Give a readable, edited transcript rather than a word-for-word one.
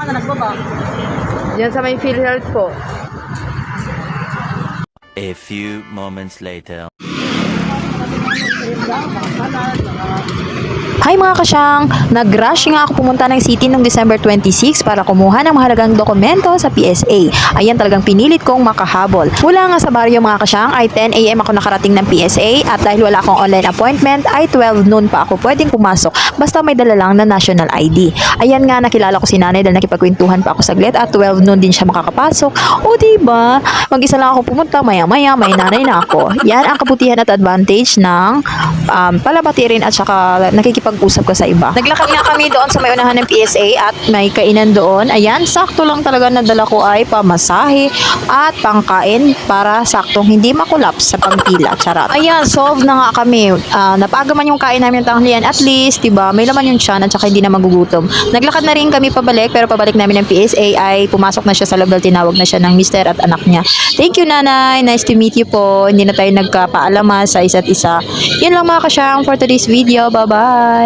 Ano, nagbaba? Diyan sa may PhilHealth po. A few moments later. Hi mga kasyang! Nag-rush nga ako pumunta ng city noong December 26 para kumuha ng mahalagang dokumento sa PSA. Ayan talagang pinilit kong makahabol. Mula nga sa baryo mga kasyang ay 10 AM ako nakarating ng PSA at dahil wala akong online appointment ay 12 noon pa ako pwedeng pumasok basta may dala lang na national ID. Ayan nga nakilala ko si nanay dahil nakipagkwentuhan pa ako saglit at 12 noon din siya makakapasok. O diba? Mag-isa lang ako pumunta maya-maya may nanay na ako. Yan ang kabutihan at advantage ng palabati rin at saka nakikipag-usap ka sa iba. Naglakad nga kami doon sa may unahan ng PSA at may kainan doon. Ayan, sakto lang talaga nadala ko ay pamasahe at pangkain para saktong hindi makulaps sa pagpila. Charot. Ayan, solve na nga kami. Napaga man yung kain namin ng tanghalian. At least, diba, may laman yung tiyan at saka hindi na magugutom. Naglakad na rin kami pabalik pero pabalik namin ng PSA ay pumasok na siya sa loob dahil tinawag na siya ng mister at anak niya. Thank you, nanay. Nice to meet you po. Hindi na tayo nagkapaalaman sa isa't isa. Yun lang mga kasyang for today's video. Bye-bye!